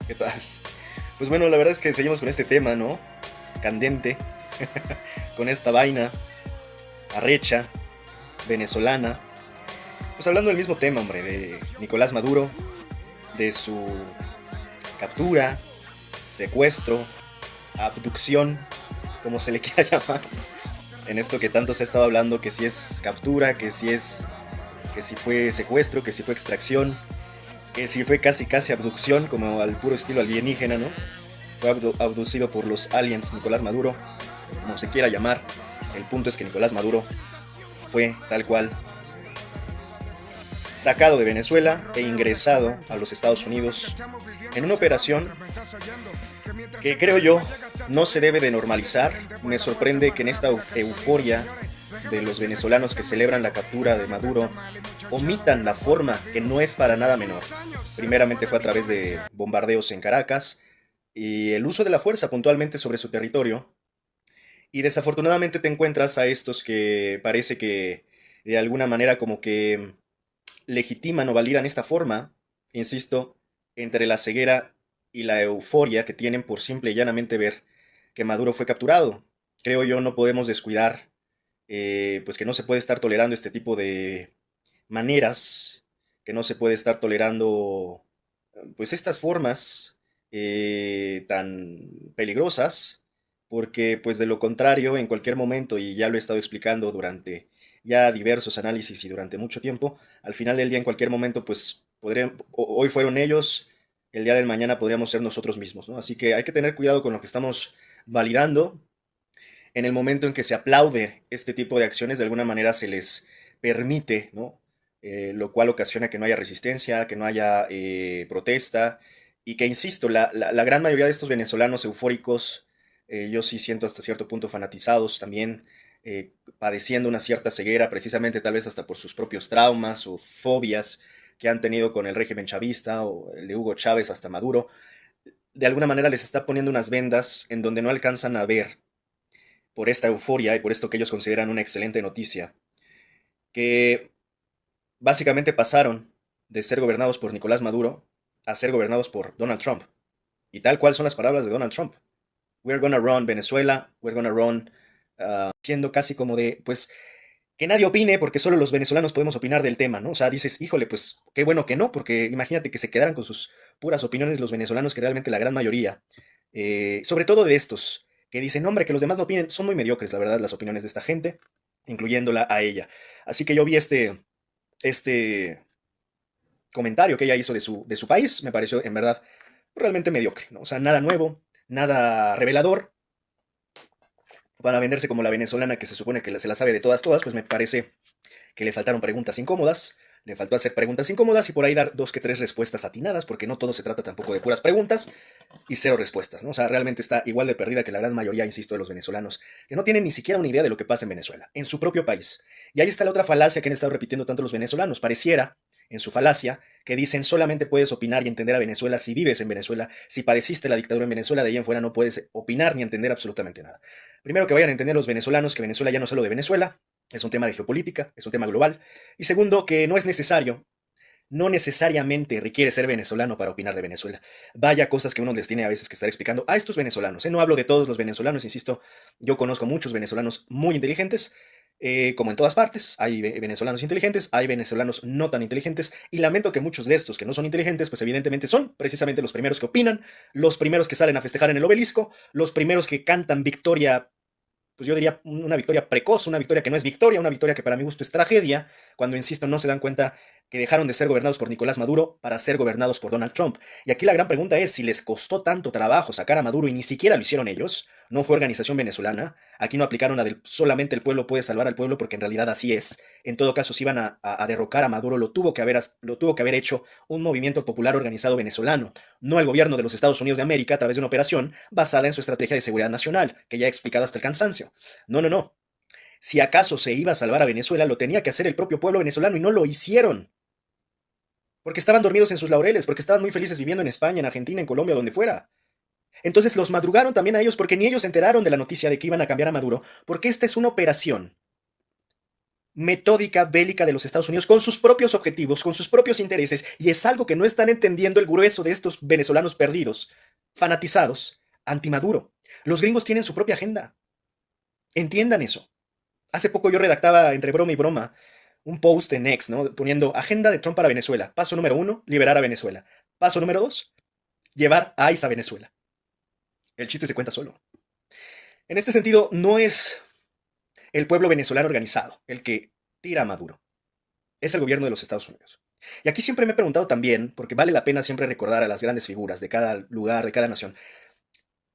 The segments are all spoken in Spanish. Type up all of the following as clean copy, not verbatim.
¿Qué tal? Pues bueno, la verdad es que seguimos con este tema, ¿no? Candente, con esta vaina, arrecha, venezolana. Pues hablando del mismo tema, hombre, de Nicolás Maduro, de su captura, secuestro, abducción, como se le quiera llamar. En esto que tanto se ha estado hablando, que si es captura, que si fue secuestro, que si fue extracción, que si fue casi casi abducción, como al puro estilo alienígena, ¿no? Fue abducido por los aliens Nicolás Maduro, como se quiera llamar. El punto es que Nicolás Maduro fue tal cual sacado de Venezuela e ingresado a los Estados Unidos en una operación que creo yo no se debe de normalizar. Me sorprende que en esta euforia de los venezolanos que celebran la captura de Maduro omitan la forma que no es para nada menor. Primeramente fue a través de bombardeos en Caracas y el uso de la fuerza puntualmente sobre su territorio. Y desafortunadamente te encuentras a estos que parece que de alguna manera como que legitiman o validan esta forma, insisto, entre la ceguera y la euforia que tienen por simple y llanamente ver que Maduro fue capturado. Creo yo no podemos descuidar, pues que no se puede estar tolerando este tipo de maneras, que no se puede estar tolerando pues estas formas tan peligrosas, porque pues de lo contrario, en cualquier momento, y ya lo he estado explicando durante ya diversos análisis y durante mucho tiempo, al final del día, en cualquier momento, pues hoy fueron ellos, el día del mañana podríamos ser nosotros mismos, ¿no? Así que hay que tener cuidado con lo que estamos validando. En el momento en que se aplaude este tipo de acciones, de alguna manera se les permite, ¿no? Lo cual ocasiona que no haya resistencia, que no haya protesta, y que, insisto, la gran mayoría de estos venezolanos eufóricos, yo sí siento hasta cierto punto fanatizados también, padeciendo una cierta ceguera, precisamente tal vez hasta por sus propios traumas o fobias que han tenido con el régimen chavista o el de Hugo Chávez hasta Maduro, de alguna manera les está poniendo unas vendas en donde no alcanzan a ver por esta euforia y por esto que ellos consideran una excelente noticia, que básicamente pasaron de ser gobernados por Nicolás Maduro a ser gobernados por Donald Trump. Y tal cual son las palabras de Donald Trump. We're gonna run Venezuela, we're gonna run, siendo casi como de, pues, que nadie opine porque solo los venezolanos podemos opinar del tema, ¿no? O sea, dices, híjole, pues qué bueno que no, porque imagínate que se quedaran con sus puras opiniones los venezolanos, que realmente la gran mayoría, sobre todo de estos, que dicen, hombre, que los demás no opinen, son muy mediocres, la verdad, las opiniones de esta gente, incluyéndola a ella. Así que yo vi este comentario que ella hizo de su país, me pareció en verdad realmente mediocre, ¿no? O sea, nada nuevo, nada revelador, para venderse como la venezolana que se supone que se la sabe de todas, todas, pues me parece que le faltaron preguntas incómodas, le faltó hacer preguntas incómodas y por ahí dar dos que tres respuestas atinadas, porque no todo se trata tampoco de puras preguntas y cero respuestas, ¿no? O sea, realmente está igual de perdida que la gran mayoría, insisto, de los venezolanos, que no tienen ni siquiera una idea de lo que pasa en Venezuela, en su propio país. Y ahí está la otra falacia que han estado repitiendo tanto los venezolanos. Pareciera, en su falacia, que dicen solamente puedes opinar y entender a Venezuela si vives en Venezuela, si padeciste la dictadura en Venezuela, de ahí en fuera no puedes opinar ni entender absolutamente nada. Primero que vayan a entender los venezolanos que Venezuela ya no es solo de Venezuela, es un tema de geopolítica, es un tema global. Y segundo, que no es necesario, no necesariamente requiere ser venezolano para opinar de Venezuela. Vaya cosas que uno les tiene a veces que estar explicando a estos venezolanos. No hablo de todos los venezolanos, insisto, yo conozco muchos venezolanos muy inteligentes, como en todas partes. Hay venezolanos inteligentes, hay venezolanos no tan inteligentes, y lamento que muchos de estos que no son inteligentes, pues evidentemente son precisamente los primeros que opinan, los primeros que salen a festejar en el obelisco, los primeros que cantan victoria, pues yo diría una victoria precoz, una victoria que no es victoria, una victoria que para mi gusto es tragedia, cuando, insisto, no se dan cuenta que dejaron de ser gobernados por Nicolás Maduro para ser gobernados por Donald Trump. Y aquí la gran pregunta es si les costó tanto trabajo sacar a Maduro y ni siquiera lo hicieron ellos, no fue organización venezolana, aquí no aplicaron la del solamente el pueblo puede salvar al pueblo, porque en realidad así es. En todo caso, si iban a derrocar a Maduro, lo tuvo que haber hecho un movimiento popular organizado venezolano, no el gobierno de los Estados Unidos de América a través de una operación basada en su estrategia de seguridad nacional, que ya he explicado hasta el cansancio. No, no, no. Si acaso se iba a salvar a Venezuela, lo tenía que hacer el propio pueblo venezolano y no lo hicieron. Porque estaban dormidos en sus laureles, porque estaban muy felices viviendo en España, en Argentina, en Colombia, donde fuera. Entonces los madrugaron también a ellos porque ni ellos se enteraron de la noticia de que iban a cambiar a Maduro, porque esta es una operación metódica bélica de los Estados Unidos con sus propios objetivos, con sus propios intereses, y es algo que no están entendiendo el grueso de estos venezolanos perdidos, fanatizados, anti-Maduro. Los gringos tienen su propia agenda. Entiendan eso. Hace poco yo redactaba entre broma y broma un post en X, ¿no? Poniendo agenda de Trump para Venezuela. Paso número 1, liberar a Venezuela. Paso número 2, llevar a ICE a Venezuela. El chiste se cuenta solo. En este sentido, no es el pueblo venezolano organizado el que tira a Maduro. Es el gobierno de los Estados Unidos. Y aquí siempre me he preguntado también, porque vale la pena siempre recordar a las grandes figuras de cada lugar, de cada nación.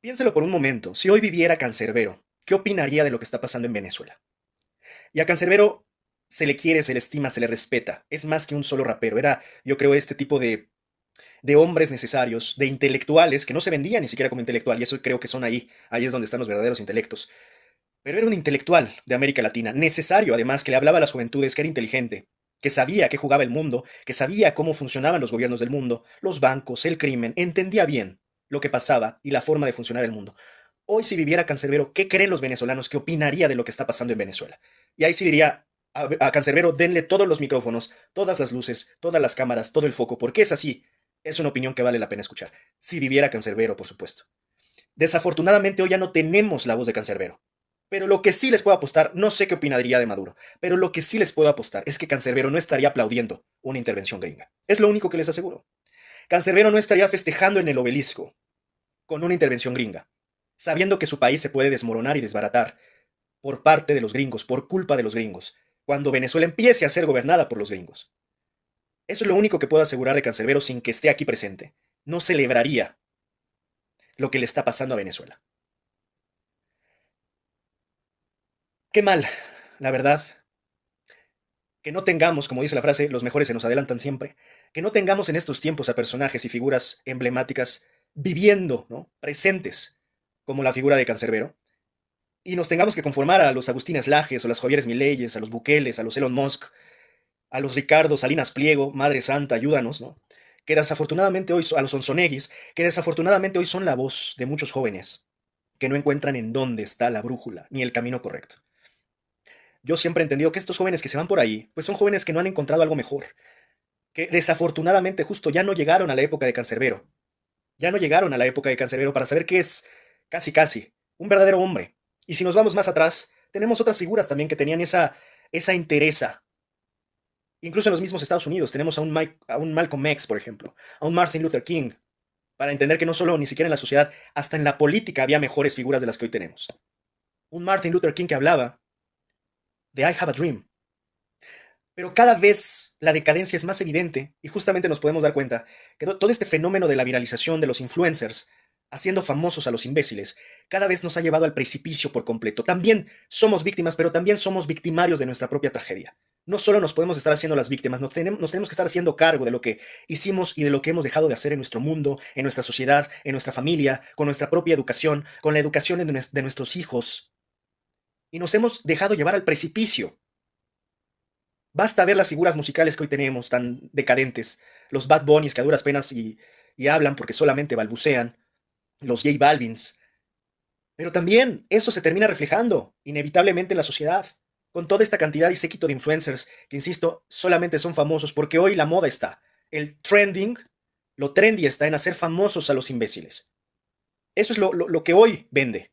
Piénselo por un momento. Si hoy viviera Cancerbero, ¿qué opinaría de lo que está pasando en Venezuela? Y a Cancerbero se le quiere, se le estima, se le respeta. Es más que un solo rapero. Era, yo creo, este tipo de hombres necesarios, de intelectuales, que no se vendían ni siquiera como intelectual, y eso creo que son ahí. Ahí es donde están los verdaderos intelectos. Pero era un intelectual de América Latina, necesario además, que le hablaba a las juventudes, que era inteligente, que sabía que jugaba el mundo, que sabía cómo funcionaban los gobiernos del mundo, los bancos, el crimen, entendía bien lo que pasaba y la forma de funcionar el mundo. Hoy, si viviera Cancerbero, ¿qué creen los venezolanos? ¿Qué opinaría de lo que está pasando en Venezuela? Y ahí sí diría a Cancerbero, denle todos los micrófonos, todas las luces, todas las cámaras, todo el foco, porque es así. Es una opinión que vale la pena escuchar. Si viviera Cancerbero, por supuesto. Desafortunadamente hoy ya no tenemos la voz de Cancerbero. Pero lo que sí les puedo apostar, no sé qué opinaría de Maduro, pero lo que sí les puedo apostar es que Cancerbero no estaría aplaudiendo una intervención gringa. Es lo único que les aseguro. Cancerbero no estaría festejando en el obelisco con una intervención gringa, sabiendo que su país se puede desmoronar y desbaratar por parte de los gringos, por culpa de los gringos, cuando Venezuela empiece a ser gobernada por los gringos. Eso es lo único que puedo asegurar de Cancerbero sin que esté aquí presente. No celebraría lo que le está pasando a Venezuela. Qué mal, la verdad, que no tengamos, como dice la frase, los mejores se nos adelantan siempre, que no tengamos en estos tiempos a personajes y figuras emblemáticas viviendo, ¿no? Presentes, como la figura de Cancerbero, y nos tengamos que conformar a los Agustín Lajes, a los Javieres Mileyes, a los Bukeles, a los Elon Musk, a los Ricardo Salinas Pliego, Madre Santa, ayúdanos, ¿no? Que desafortunadamente hoy, a los Sonsoneguis, que desafortunadamente hoy son la voz de muchos jóvenes que no encuentran en dónde está la brújula ni el camino correcto. Yo siempre he entendido que estos jóvenes que se van por ahí, pues son jóvenes que no han encontrado algo mejor, que desafortunadamente justo ya no llegaron a la época de Cancerbero, ya no llegaron a la época de Cancerbero para saber qué es casi casi un verdadero hombre. Y si nos vamos más atrás, tenemos otras figuras también que tenían esa entereza. Incluso en los mismos Estados Unidos tenemos a un Malcolm X, por ejemplo, a un Martin Luther King, para entender que no solo ni siquiera en la sociedad, hasta en la política había mejores figuras de las que hoy tenemos. Un Martin Luther King que hablaba de I Have a Dream. Pero cada vez la decadencia es más evidente y justamente nos podemos dar cuenta que todo este fenómeno de la viralización de los influencers, haciendo famosos a los imbéciles, cada vez nos ha llevado al precipicio por completo. También somos víctimas, pero también somos victimarios de nuestra propia tragedia. No solo nos podemos estar haciendo las víctimas, nos tenemos que estar haciendo cargo de lo que hicimos y de lo que hemos dejado de hacer en nuestro mundo, en nuestra sociedad, en nuestra familia, con nuestra propia educación, con la educación de nuestros hijos. Y nos hemos dejado llevar al precipicio. Basta ver las figuras musicales que hoy tenemos, tan decadentes, los Bad Bunnies que a duras penas y hablan porque solamente balbucean, los J Balvins. Pero también eso se termina reflejando inevitablemente en la sociedad, con toda esta cantidad y séquito de influencers que, insisto, solamente son famosos porque hoy la moda está, el trending, lo trendy está en hacer famosos a los imbéciles. Eso es lo que hoy vende.